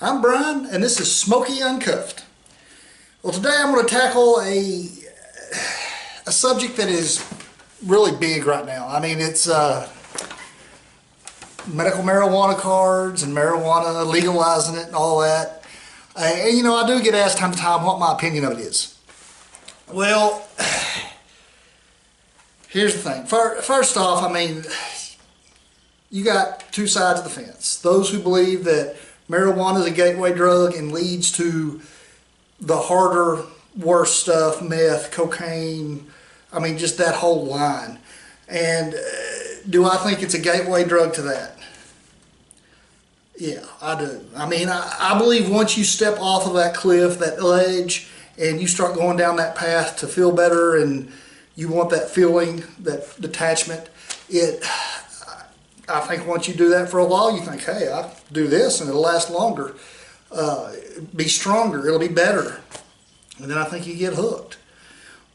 I'm Brian, and this is Smokey Uncuffed. Well, today I'm going to tackle a subject that is really big right now. I mean, it's medical marijuana cards and marijuana, legalizing it and all that. And you know, I do get asked time to time what my opinion of it is. Well, here's the thing. First off, I mean, you got two sides of the fence. Those who believe that marijuana is a gateway drug and leads to the harder, worse stuff, meth, cocaine, I mean, just that whole line. And do I think it's a gateway drug to that? Yeah, I do. I mean, I believe once you step off of that cliff, that ledge, and you start going down that path to feel better and you want that feeling, that detachment, I think once you do that for a while, you think, hey, I'll do this and it'll last longer, be stronger, it'll be better. And then I think you get hooked.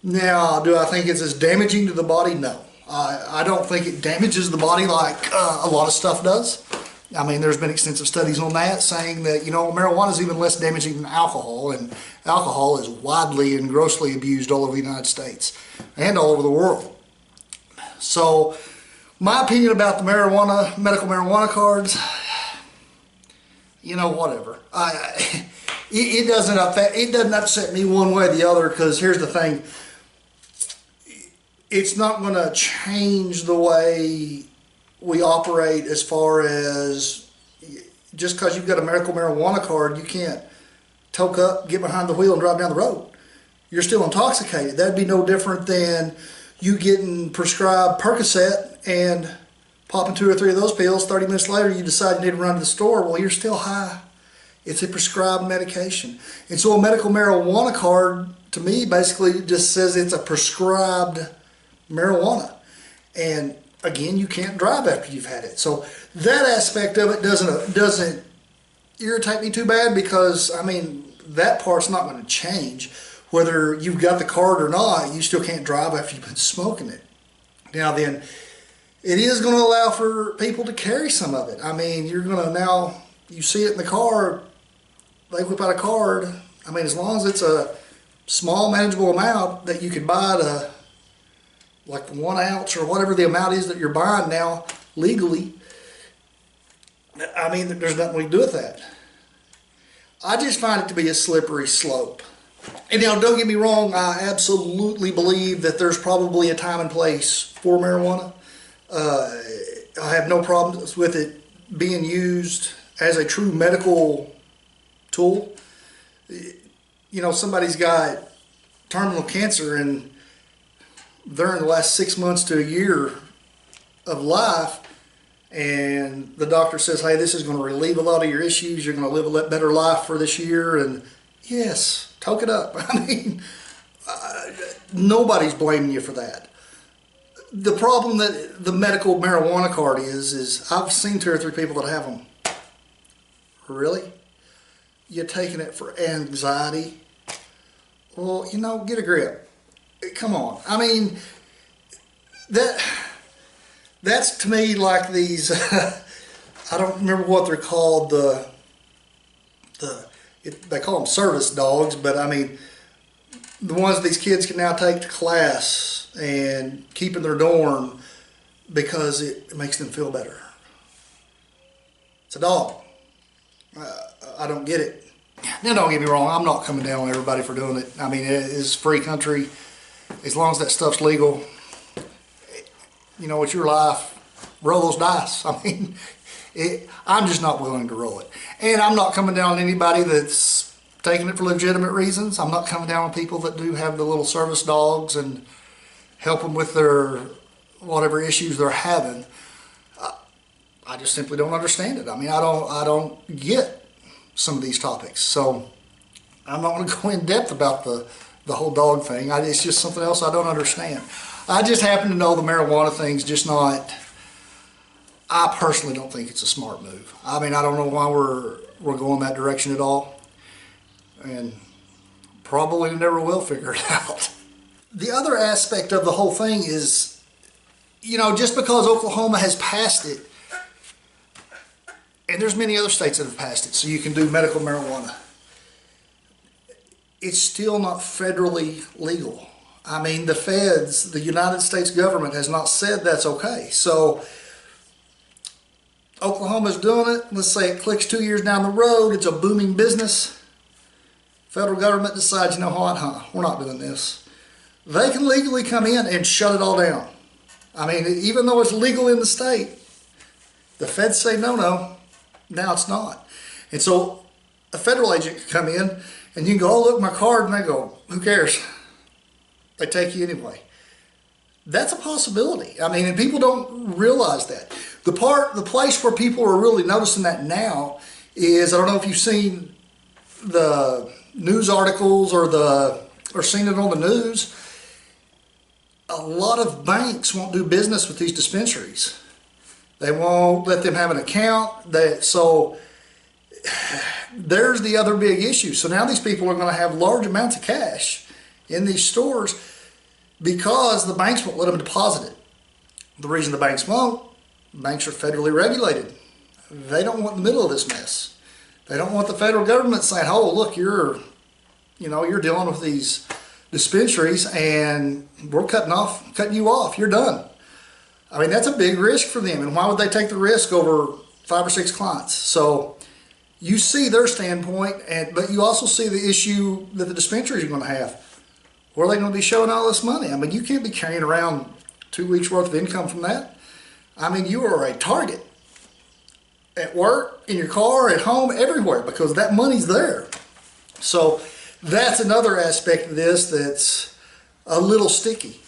Now, do I think it's as damaging to the body? No. I don't think it damages the body like a lot of stuff does. I mean, there's been extensive studies on that saying that, you know, marijuana is even less damaging than alcohol, and alcohol is widely and grossly abused all over the United States and all over the world. So, my opinion about the marijuana, medical marijuana cards, you know, whatever. It doesn't upset me one way or the other, because here's the thing. It's not going to change the way we operate as far as just because you've got a medical marijuana card, you can't toke up, get behind the wheel and drive down the road. You're still intoxicated. That'd be no different than you getting prescribed Percocet and popping 2 or 3 of those pills. 30 minutes later, you decide you need to run to the store. Well, you're still high. It's a prescribed medication. And so a medical marijuana card, to me, basically just says it's a prescribed marijuana. And again, you can't drive after you've had it. So that aspect of it doesn't irritate me too bad, because, I mean, that part's not going to change. Whether you've got the card or not, you still can't drive after you've been smoking it. Now then, it is going to allow for people to carry some of it. I mean, you're going to now, you see it in the car, they whip out a card. I mean, as long as it's a small, manageable amount that you could buy to, like 1 ounce or whatever the amount is that you're buying now legally, I mean, there's nothing we can do with that. I just find it to be a slippery slope. And now, don't get me wrong, I absolutely believe that there's probably a time and place for marijuana. I have no problems with it being used as a true medical tool. You know, somebody's got terminal cancer and they're in the last 6 months to a year of life, and the doctor says, hey, this is going to relieve a lot of your issues, you're going to live a better life for this year, and yes, toke it up. I mean, nobody's blaming you for that. The problem that the medical marijuana card is I've seen 2 or 3 people that have them. Really? You're taking it for anxiety? Well, you know, get a grip. Come on. I mean, that's to me like these, I don't remember what they're called, they call them service dogs, but I mean, the ones these kids can now take to class and keep in their dorm because it makes them feel better. It's a dog. I don't get it. Now, don't get me wrong, I'm not coming down on everybody for doing it. I mean, it is a free country. As long as that stuff's legal, you know, it's your life. Roll those dice. I mean, I'm just not willing to roll it. And I'm not coming down on anybody that's taking it for legitimate reasons. I'm not coming down on people that do have the little service dogs and help them with their whatever issues they're having. I just simply don't understand it. I mean, I don't get some of these topics. So I'm not going to go in depth about the whole dog thing. It's just something else I don't understand. I just happen to know the marijuana thing's just not, I personally don't think it's a smart move. I mean, I don't know why we're going that direction at all, and probably never will figure it out. The other aspect of the whole thing is, you know, just because Oklahoma has passed it, and there's many other states that have passed it, so you can do medical marijuana. It's still not federally legal. I mean, the feds, the United States government has not said that's okay. So Oklahoma's doing it. Let's say it clicks 2 years down the road. It's a booming business. Federal government decides, you know what, we're not doing this. They can legally come in and shut it all down. I mean, even though it's legal in the state, the feds say no, now it's not. And so a federal agent can come in and you can go, oh, look, my card, and they go, who cares? They take you anyway. That's a possibility. I mean, and people don't realize that. The place where people are really noticing that now is, I don't know if you've seen the news articles or seen it on the news. A lot of banks won't do business with these dispensaries. They won't let them have an account. So there's the other big issue. So now these people are going to have large amounts of cash in these stores because the banks won't let them deposit it. The reason the banks won't, banks are federally regulated. They don't want the middle of this mess. They don't want the federal government saying, oh, look, you're dealing with these dispensaries and we're cutting you off. You're done. I mean, that's a big risk for them. And why would they take the risk over 5 or 6 clients? So you see their standpoint, but you also see the issue that the dispensaries are going to have. Where are they going to be showing all this money? I mean, you can't be carrying around 2 weeks worth of income from that. I mean, you are a target at work, in your car, at home, everywhere, because that money's there. So that's another aspect of this that's a little sticky.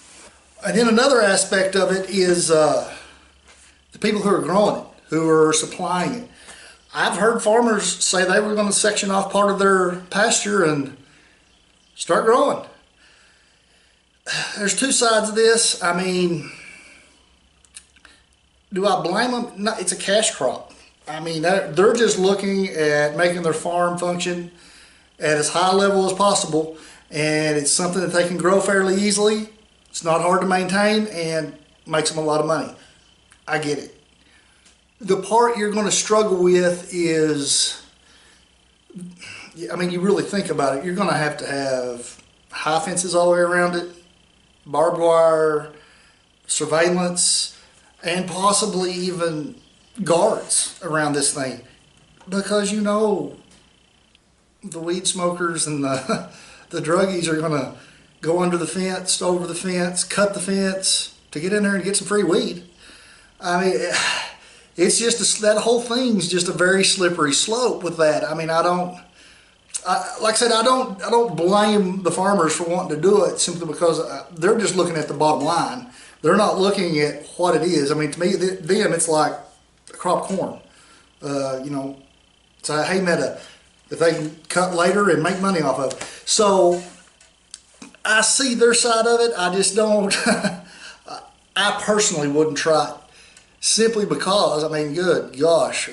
And then another aspect of it is the people who are growing it, who are supplying it. I've heard farmers say they were going to section off part of their pasture and start growing. There's two sides of this. I mean, do I blame them? No, it's a cash crop. I mean, they're just looking at making their farm function at as high a level as possible, and it's something that they can grow fairly easily. It's not hard to maintain and makes them a lot of money. I get it. The part you're going to struggle with is, I mean, you really think about it, you're going to have high fences all the way around it, barbed wire, surveillance, and possibly even guards around this thing, because you know the weed smokers and the druggies are going to go under the fence, over the fence, cut the fence to get in there and get some free weed. I mean, it's just that whole thing's just a very slippery slope with that. I mean, like I said, I don't blame the farmers for wanting to do it simply because they're just looking at the bottom line. They're not looking at what it is. I mean, to me, them, it's like a crop of corn. It's a hay meadow that they can cut later and make money off of. So I see their side of it. I just don't. I personally wouldn't try it simply because, I mean, good gosh,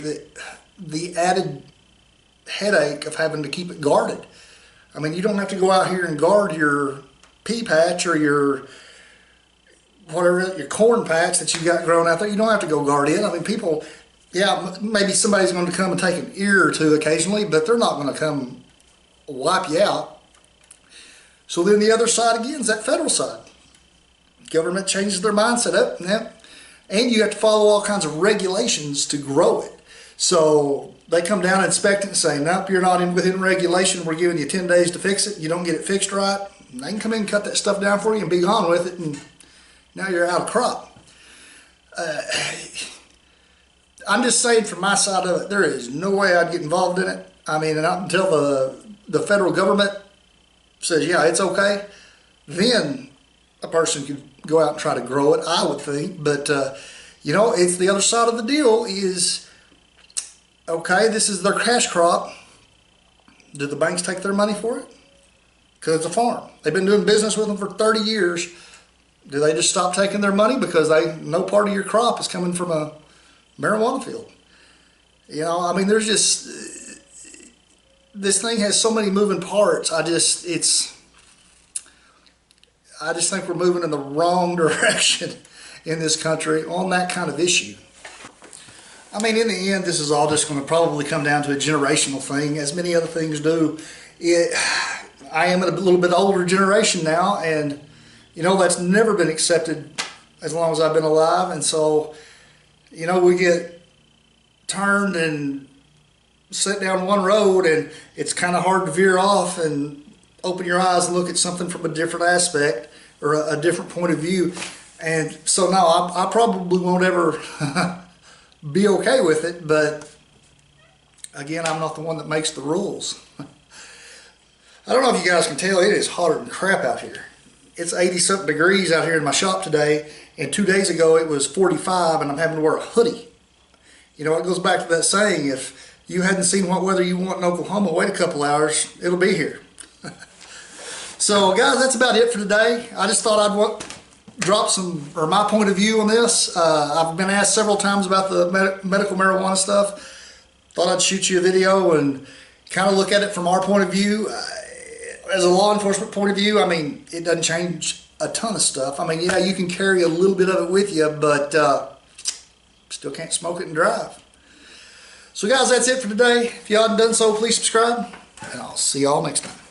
the added headache of having to keep it guarded. I mean, you don't have to go out here and guard your pea patch or your corn patch that you got growing out there. You don't have to go guard it. I mean, people, yeah, maybe somebody's going to come and take an ear or two occasionally, but they're not going to come wipe you out. So then the other side again is that federal side. Government changes their mindset up, and you have to follow all kinds of regulations to grow it. So they come down and inspect it and say, nope, you're not within regulation. We're giving you 10 days to fix it. You don't get it fixed right. And they can come in and cut that stuff down for you and be gone with it, and now you're out of crop. I'm just saying from my side of it, there is no way I'd get involved in it. I mean, and not until the federal government says, yeah, it's okay, then a person could go out and try to grow it, I would think. But, it's the other side of the deal is, okay, this is their cash crop. Do the banks take their money for it? Because it's a farm. They've been doing business with them for 30 years. Do they just stop taking their money because no part of your crop is coming from a marijuana field? I mean, there's just, this thing has so many moving parts. I just think we're moving in the wrong direction in this country on that kind of issue. I mean, in the end, this is all just going to probably come down to a generational thing, as many other things do. I am a little bit older generation now, and you know, that's never been accepted as long as I've been alive. And so, you know, we get turned and set down one road, and it's kind of hard to veer off and open your eyes and look at something from a different aspect or a different point of view. And so, no, I probably won't ever be okay with it, but again, I'm not the one that makes the rules. I don't know if you guys can tell, it is hotter than crap out here. It's 80-something degrees out here in my shop today, and 2 days ago it was 45, and I'm having to wear a hoodie. You know, it goes back to that saying, if you hadn't seen what weather you want in Oklahoma, wait a couple hours, it'll be here. So guys, that's about it for today. I just thought I'd drop my point of view on this. I've been asked several times about the medical marijuana stuff. Thought I'd shoot you a video and kind of look at it from our point of view. As a law enforcement point of view, I mean, it doesn't change a ton of stuff. I mean, yeah, you can carry a little bit of it with you, but still can't smoke it and drive. So guys, that's it for today. If you haven't done so, please subscribe, and I'll see y'all next time.